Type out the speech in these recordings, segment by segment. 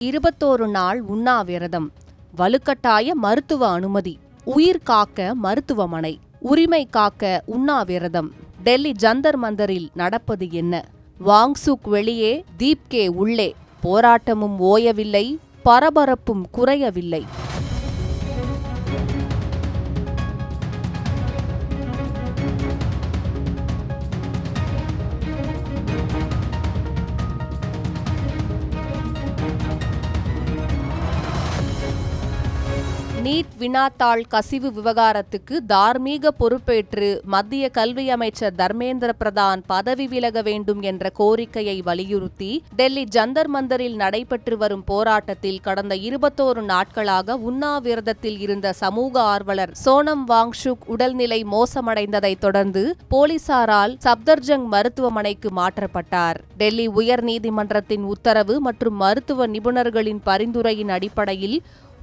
21 நாள் உண்ணாவிரதம், வலுக்கட்டாய மருத்துவ அனுமதி, உயிர் காக்க மருத்துவமனை, உரிமை காக்க உண்ணாவிரதம். டெல்லி ஜந்தர் மந்தரில் நடப்பது என்ன? வாங்சுக் வெளியே, தீப்கே உள்ளே. போராட்டமும் ஓயவில்லை, பரபரப்பும் குறையவில்லை. நீட் வினாத்தாள் கசிவு விவகாரத்துக்கு தார்மீக பொறுப்பேற்று மத்திய கல்வி அமைச்சர் தர்மேந்திர பிரதான் பதவி விலக வேண்டும் என்ற கோரிக்கையை வலியுறுத்தி டெல்லி ஜந்தர் மந்தரில் நடைபெற்று வரும் போராட்டத்தில் கடந்த 21 நாட்களாக உண்ணாவிரதத்தில் இருந்த சமூக ஆர்வலர் சோனம் வாங்சுக் உடல்நிலை மோசமடைந்ததைத் தொடர்ந்து போலீசாரால் சப்தர்ஜங் மருத்துவமனைக்கு மாற்றப்பட்டார். டெல்லி உயர் நீதிமன்றத்தின் உத்தரவு மற்றும் மருத்துவ நிபுணர்களின் பரிந்துரையின் அடிப்படையில்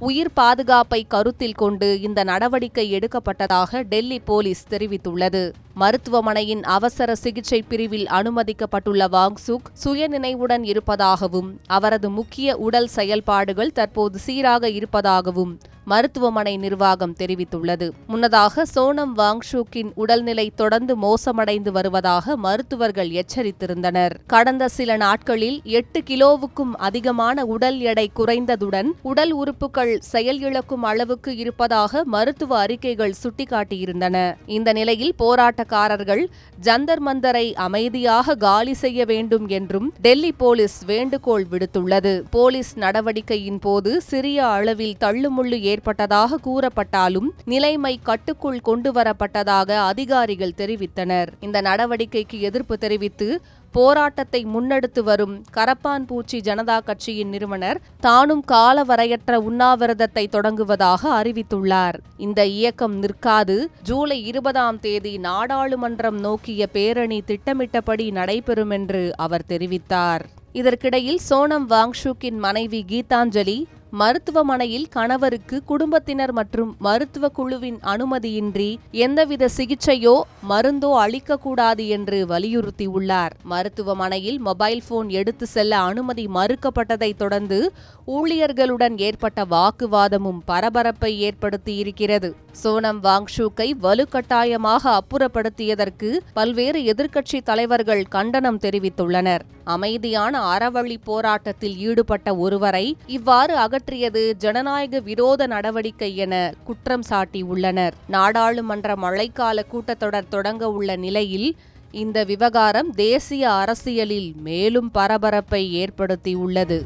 உயிர் பாதுகாப்பை கருத்தில் கொண்டு இந்த நடவடிக்கை எடுக்கப்பட்டதாக டெல்லி போலீஸ் தெரிவித்துள்ளது. மருத்துவமனையின் அவசர சிகிச்சை பிரிவில் அனுமதிக்கப்பட்டுள்ள வாங்சுக் சுயநினைவுடன் இருப்பதாகவும் அவரது முக்கிய உடல் செயல்பாடுகள் தற்போது சீராக இருப்பதாகவும் மருத்துவமனை நிர்வாகம் தெரிவித்துள்ளது. முன்னதாக சோனம் வாங்சுக்கின் உடல்நிலை தொடர்ந்து மோசமடைந்து வருவதாக மருத்துவர்கள் எச்சரித்திருந்தனர். கடந்த சில நாட்களில் 8 கிலோவுக்கும் அதிகமான உடல் எடை குறைந்ததுடன் உடல் உறுப்புகள் செயலிழக்கும் அளவுக்கு இருப்பதாக மருத்துவ அறிக்கைகள் சுட்டிக்காட்டியிருந்தன. இந்த நிலையில் போராட்டக்காரர்கள் ஜந்தர் மந்தரை அமைதியாக காலி செய்ய வேண்டும் என்றும் டெல்லி போலீஸ் வேண்டுகோள் விடுத்துள்ளது. போலீஸ் நடவடிக்கையின் போது சிறிய அளவில் தள்ளுமுள்ளு ஏற்பட்டதாக கூறப்பட்டாலும் நிலைமை கட்டுக்குள் கொண்டுவரப்பட்டதாக அதிகாரிகள் தெரிவித்தனர். இந்த நடவடிக்கைக்கு எதிர்ப்பு தெரிவித்து போராட்டத்தை முன்னெடுத்து வரும் கரப்பான் பூச்சி ஜனதா கட்சியின் நிறுவனர் தானும் காலவரையற்ற உண்ணாவிரதத்தை தொடங்குவதாக அறிவித்துள்ளார். இந்த இயக்கம் நிற்காது. ஜூலை 20ஆம் தேதி நாடாளுமன்றம் நோக்கிய பேரணி திட்டமிட்டபடி நடைபெறும் என்று அவர் தெரிவித்தார். இதற்கிடையில் சோனம் வாங்சுக்கின் மனைவி கீதாஞ்சலி மருத்துவமனையில் கணவருக்கு குடும்பத்தினர் மற்றும் மருத்துவ குழுவின் அனுமதியின்றி எந்தவித சிகிச்சையோ மருந்தோ அளிக்கக்கூடாது என்று வலியுறுத்தியுள்ளார். மருத்துவமனையில் மொபைல் போன் எடுத்து செல்ல அனுமதி மறுக்கப்பட்டதைத் தொடர்ந்து ஊழியர்களுடன் ஏற்பட்ட வாக்குவாதமும் பரபரப்பை ஏற்படுத்தியிருக்கிறது. சோனம் வாங்சுக்கை வலுக்கட்டாயமாக அப்புறப்படுத்தியதற்கு பல்வேறு எதிர்க்கட்சி தலைவர்கள் கண்டனம் தெரிவித்துள்ளனர். அமைதியான அறவழி போராட்டத்தில் ஈடுபட்ட ஒருவரை இவ்வாறு அகற்றியது ஜனநாயக விரோத நடவடிக்கை என குற்றம் சாட்டியுள்ளனர். நாடாளுமன்ற மழைக்கால கூட்டத்தொடர் தொடங்க உள்ள நிலையில் இந்த விவகாரம் தேசிய அரசியலில் மேலும் பரபரப்பை ஏற்படுத்தியுள்ளது.